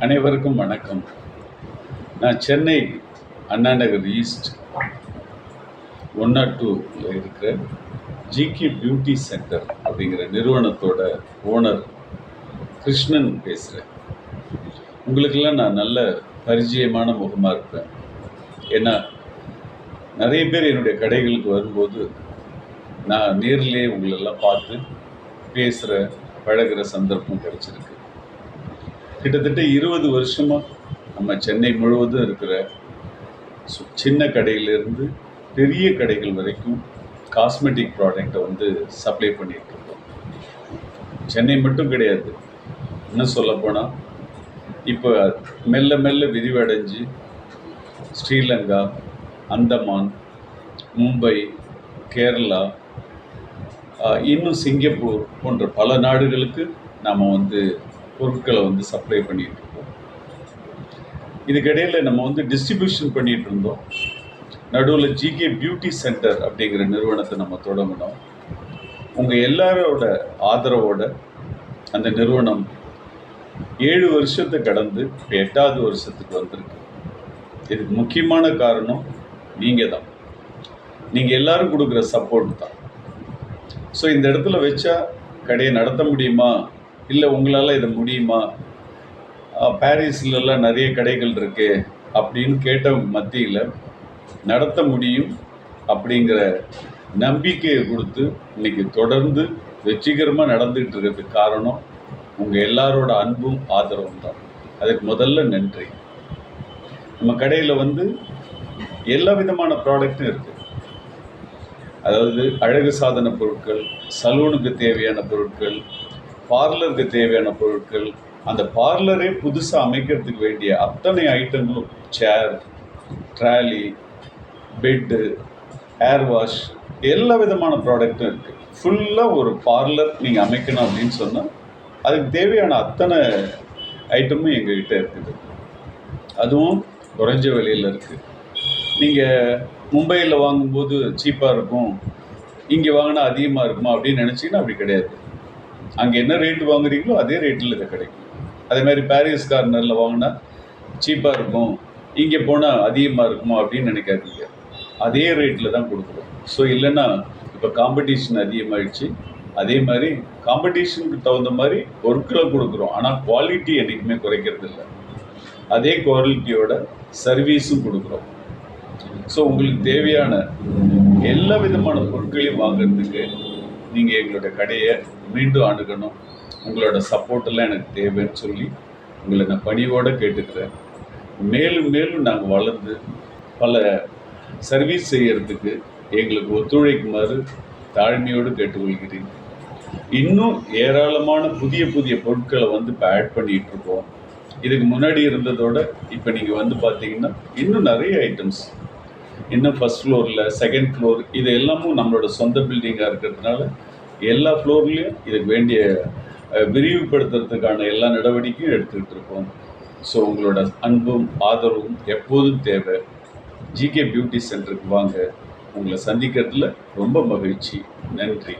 அனைவருக்கும் வணக்கம். நான் சென்னை அண்ணா நகர் ஈஸ்ட் 102 இருக்கிற ஜிகே பியூட்டி சென்டர் அப்படிங்கிற நிறுவனத்தோட ஓனர் கிருஷ்ணன் பேசுகிறேன். உங்களுக்கெல்லாம் நான் நல்ல பரிச்சயமான முகமாக இருப்பேன். ஏன்னா நிறைய பேர் என்னுடைய கடைகளுக்கு வரும்போது நான் நேரிலே உங்களெல்லாம் பார்த்து பேசுகிற பழகிற சந்தர்ப்பம் கிடைச்சிருக்கு. கிட்டத்தட்ட 20 வருஷமாக நம்ம சென்னை முழுவதும் இருக்கிற சின்ன கடையிலேருந்து பெரிய கடைகள் வரைக்கும் காஸ்மெட்டிக் ப்ராடக்டை சப்ளை பண்ணிகிட்டு இருக்கோம். சென்னை மட்டும் கிடையாது, இன்னும் சொல்லப்போனால் இப்போ மெல்ல மெல்ல விரிவடைஞ்சு ஸ்ரீலங்கா, அந்தமான், மும்பை, கேரளா, இன்னும் சிங்கப்பூர் போன்ற பல நாடுகளுக்கு நாம் பொருட்களை சப்ளை பண்ணிகிட்டு இருக்கோம். இதுக்கிடையில் நம்ம டிஸ்ட்ரிபியூஷன் பண்ணிகிட்டு இருந்தோம். நடுவில் ஜிகே பியூட்டி சென்டர் அப்படிங்கிற நிறுவனத்தை நம்ம தொடங்கினோம். உங்கள் எல்லாரோட ஆதரவோட அந்த நிறுவனம் 7 வருஷத்தை கடந்து இப்போ 8வது வருஷத்துக்கு வந்திருக்கு. இதுக்கு முக்கியமான காரணம் நீங்கள் தான். நீங்கள் எல்லோரும் கொடுக்குற சப்போர்ட் தான். ஸோ இந்த இடத்துல வச்சா கடையை நடத்த முடியுமா, இல்லை உங்களால் இதை முடியுமா, பாரிஸ்லலாம் நிறைய கடைகள் இருக்கு அப்படின்னு கேட்ட மத்தியில் நடத்த முடியும் அப்படிங்கிற நம்பிக்கையை கொடுத்து இன்றைக்கி தொடர்ந்து வெற்றிகரமாக நடந்துகிட்டு இருக்கிறதுக்கு காரணம் உங்கள் எல்லாரோட அன்பும் ஆதரவும் தான். அதுக்கு முதல்ல நன்றி. நம்ம கடையில் எல்லா விதமான ப்ராடக்ட்டும் இருக்குது. அதாவது அழகு சாதன பொருட்கள், சலூனுக்கு தேவையான பொருட்கள், பார்லருக்கு தேவையான பொருட்கள், அந்த பார்லரே புதுசாக அமைக்கிறதுக்கு வேண்டிய அத்தனை ஐட்டங்களும், சேர், ட்ராலி, பெட்டு, ஹேர் வாஷ், எல்லா விதமான ப்ராடக்ட்டும் இருக்குது. ஃபுல்லாக ஒரு பார்லர் நீங்கள் அமைக்கணும் அப்படின்னு சொன்னால் அதுக்கு தேவையான அத்தனை ஐட்டமும் எங்ககிட்ட இருக்குது. அதுவும் குறைஞ்ச விலையில் இருக்குது. நீங்கள் மும்பையில் வாங்கும்போது சீப்பாக இருக்கும், இங்கே வாங்கினா அதிகமாக இருக்குமா அப்படின்னு நினச்சிங்கன்னா அப்படி கிடையாது. அங்கே என்ன ரேட்டு வாங்குறீங்களோ அதே ரேட்டில் இதை கிடைக்கும். அதே மாதிரி பாரிஸ் கார்னரில் வாங்கினா சீப்பாக இருக்கும், இங்கே போனால் அதிகமாக இருக்குமா அப்படின்னு நினைக்காதீங்க. அதே ரேட்டில் தான் கொடுக்குறோம். ஸோ இல்லைன்னா இப்போ காம்படிஷன் அதிகமாகிடுச்சு. அதே மாதிரி காம்படிஷனுக்கு தகுந்த மாதிரி பொருட்களை கொடுக்குறோம், ஆனால் குவாலிட்டி என்றைக்குமே குறைக்கிறது இல்லை. அதே குவாலிட்டியோட சர்வீஸும் கொடுக்குறோம். ஸோ உங்களுக்கு தேவையான எல்லா விதமான பொருட்களையும் வாங்குறதுக்கு நீங்கள் எங்களோட கடையை மீண்டும் அணுகணும். உங்களோட சப்போர்ட்டெல்லாம் எனக்கு தேவைன்னு சொல்லி உங்களை நான் பணிவோடு கேட்டுக்கிறேன். மேலும் மேலும் நாங்கள் வளர்ந்து பல சர்வீஸ் செய்கிறதுக்கு எங்களுக்கு ஒத்துழைக்குமாறு தாழ்மையோடு கேட்டுக்கொள்கிறேன். இன்னும் ஏராளமான புதிய புதிய பொருட்களை இப்போ ஆட் பண்ணிகிட்ருக்கோம். இதுக்கு முன்னாடி இருந்ததோட இப்போ நீங்கள் பார்த்தீங்கன்னா இன்னும் நிறைய ஐட்டம்ஸ், இன்னும் ஃபஸ்ட் ஃப்ளோரில், செகண்ட் ஃப்ளோர், இது எல்லாமும் நம்மளோட சொந்த பில்டிங்காக இருக்கிறதுனால எல்லா ஃப்ளோர்லேயும் இதுக்கு வேண்டிய விரிவுபடுத்துறதுக்கான எல்லா நடவடிக்கையும் எடுத்துக்கிட்டு இருக்கோம். ஸோ உங்களோட அன்பும் ஆதரவும் எப்போதும் தேவை. ஜிகே பியூட்டி சென்டருக்கு வாங்க. உங்களை சந்திக்கிறதுல ரொம்ப மகிழ்ச்சி. நன்றி.